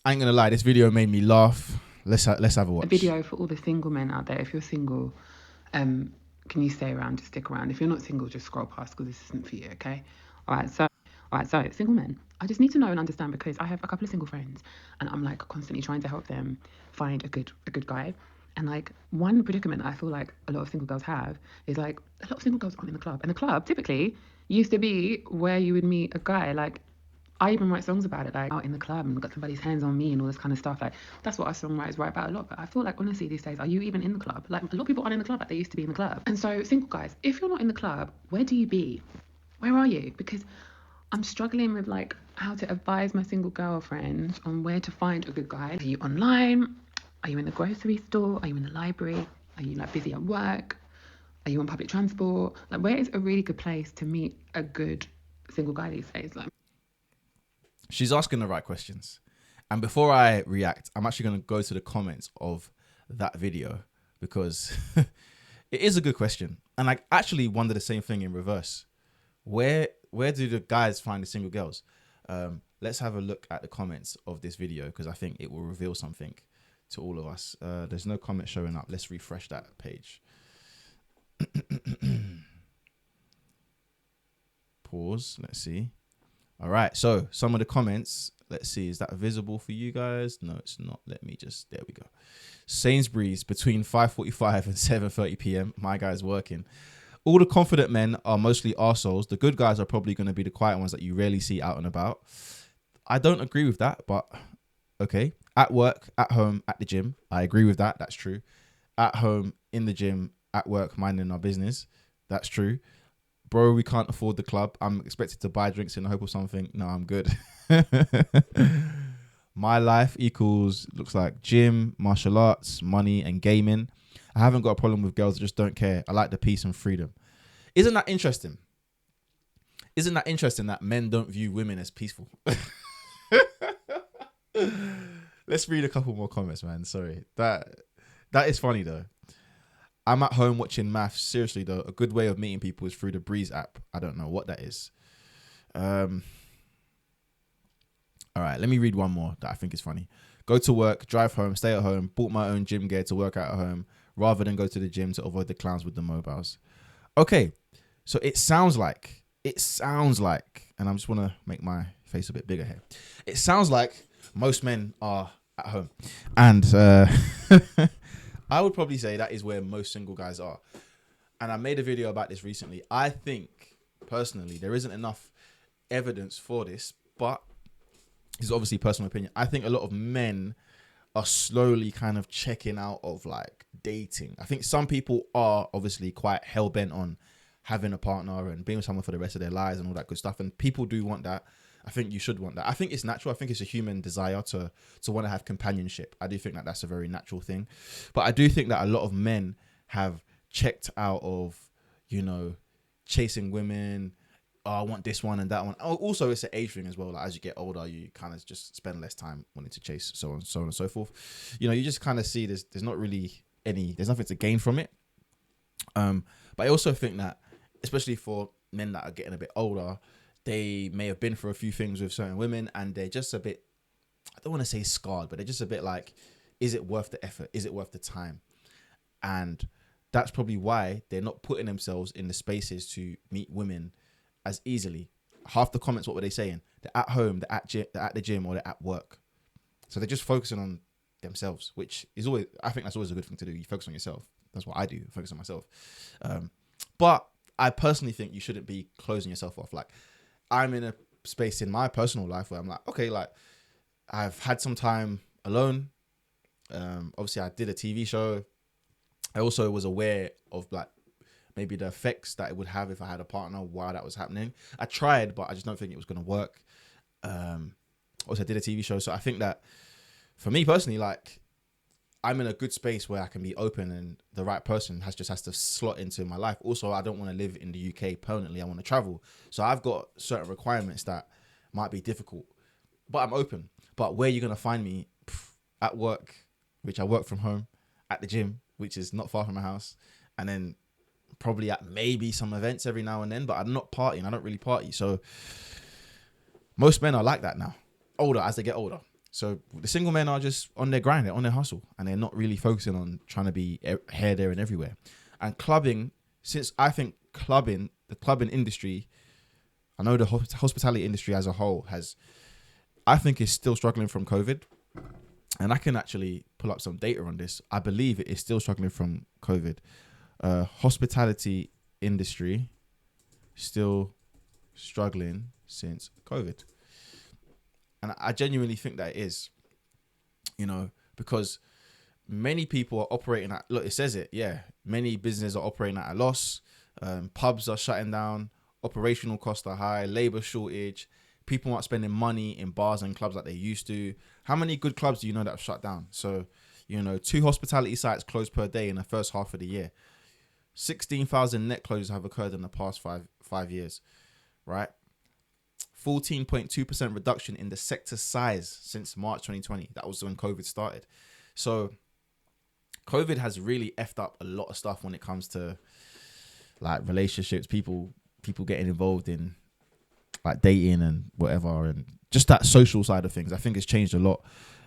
I ain't gonna lie, this video made me laugh. Let's have a watch. A video for all the single men out there. If you're single, can you stay around? Just stick around. If you're not single, just scroll past because this isn't for you, okay? All right, so single men. I just need to know and understand because I have a couple of single friends and I'm like constantly trying to help them find a good guy. And like one predicament I feel like a lot of single girls have is like a lot of single girls aren't in the club. And the club typically used to be where you would meet a guy. Like I even write songs about it, like out in the club and got somebody's hands on me and all this kind of stuff. Like that's what our songwriters write about a lot. But I feel like honestly these days, are you even in the club? Like a lot of people aren't in the club like they used to be in the club. And so single guys, if you're not in the club, where do you be? Where are you? Because I'm struggling with like how to advise my single girlfriend on where to find a good guy. Are you online? Are you in the grocery store? Are you in the library? Are you like busy at work? Are you on public transport? Like where is a really good place to meet a good single guy these days? Like She's asking the right questions. And before I react, I'm actually going to go to the comments of that video because it is a good question. And I actually wonder the same thing in reverse. Where do the guys find the single girls? Let's have a look at the comments of this video because I think it will reveal something to all of us. There's no comment showing up. Let's refresh that page. Pause. Let's see. All right, so some of the comments, let's see, is that visible for you guys? No, it's not. Let me just, there we go. Sainsbury's between 5:45 and 7:30 p.m. My guy's working. All the confident men are mostly arseholes. The good guys are probably going to be the quiet ones that you rarely see out and about. I don't agree with that, but okay. At work, at home, at the gym. I agree with that. That's true. At home, in the gym, at work, minding our business. That's true. Bro, we can't afford the club. I'm expected to buy drinks in the hope of something. No, I'm good. My life equals, looks like gym, martial arts, money, and gaming. I haven't got a problem with girls that just don't care. I like the peace and freedom. Isn't that interesting? Isn't that interesting that men don't view women as peaceful? Let's read a couple more comments, man. Sorry. That is funny, though. I'm at home watching maths. Seriously, though, a good way of meeting people is through the Breeze app. I don't know what that is. All right, let me read one more that I think is funny. Go to work, drive home, stay at home, bought my own gym gear to work out at home rather than go to the gym to avoid the clowns with the mobiles. Okay, so it sounds like, and I just want to make my face a bit bigger here. It sounds like most men are at home. And I would probably say that is where most single guys are. And I made a video about this recently. I think, personally, there isn't enough evidence for this, but it's obviously personal opinion. I think a lot of men are slowly kind of checking out of like dating. I think some people are obviously quite hell-bent on having a partner and being with someone for the rest of their lives and all that good stuff. And people do want that. I think you should want that. I think it's natural. I think it's a human desire to want to have companionship. I do think that that's a very natural thing. But I do think that a lot of men have checked out of, you know, chasing women. Oh, I want this one and that one. Oh, also, it's an age thing as well. Like as you get older, you kind of just spend less time wanting to chase so on and so forth. You know, you just kind of see there's not really there's nothing to gain from it. But I also think that, especially for men that are getting a bit older, they may have been through a few things with certain women and they're just a bit, I don't want to say scarred, but they're just a bit like, is it worth the effort? Is it worth the time? And that's probably why they're not putting themselves in the spaces to meet women as easily. Half the comments, what were they saying? They're at home, they're at the gym, or they're at work. So they're just focusing on themselves, which is always, I think that's always a good thing to do. You focus on yourself. That's what I do, focus on myself. But I personally think you shouldn't be closing yourself off. Like, I'm in a space in my personal life where I'm like, okay, like I've had some time alone. Obviously I did a TV show. I also was aware of like maybe the effects that it would have if I had a partner while that was happening. I tried, but I just don't think it was going to work. Also I did a TV show. So I think that for me personally, like I'm in a good space where I can be open and the right person has to slot into my life. Also, I don't want to live in the UK permanently. I want to travel. So I've got certain requirements that might be difficult, but I'm open. But where you're going to find me at work, which I work from home, at the gym, which is not far from my house, and then probably at maybe some events every now and then, but I'm not partying. I don't really party. So most men are like that now, older as they get older. So the single men are just on their grind, they're on their hustle, and they're not really focusing on trying to be here, there, and everywhere. And clubbing, since I think the clubbing industry, I know the hospitality industry as a whole I think is still struggling from COVID. And I can actually pull up some data on this. I believe it is still struggling from COVID. Hospitality industry still struggling since COVID. And I genuinely think that it is, because many people are operating at, look, it says it, yeah. Many businesses are operating at a loss. Pubs are shutting down. Operational costs are high. Labor shortage. People aren't spending money in bars and clubs like they used to. How many good clubs do you know that have shut down? So, 2 hospitality sites closed per day in the first half of the year. 16,000 net closures have occurred in the past five years, right? 14.2% reduction in the sector size since March 2020. That was when COVID started. So COVID has really effed up a lot of stuff when it comes to like relationships, people getting involved in like dating and whatever, and just that social side of things. I think it's changed a lot.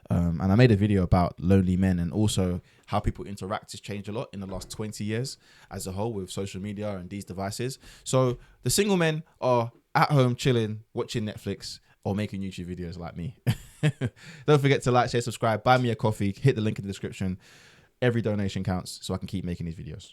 And I made a video about lonely men and also how people interact has changed a lot in the last 20 years as a whole with social media and these devices. So the single men are at home chilling, watching Netflix or making YouTube videos like me. Don't forget to like, share, subscribe, buy me a coffee, hit the link in the description. Every donation counts so I can keep making these videos.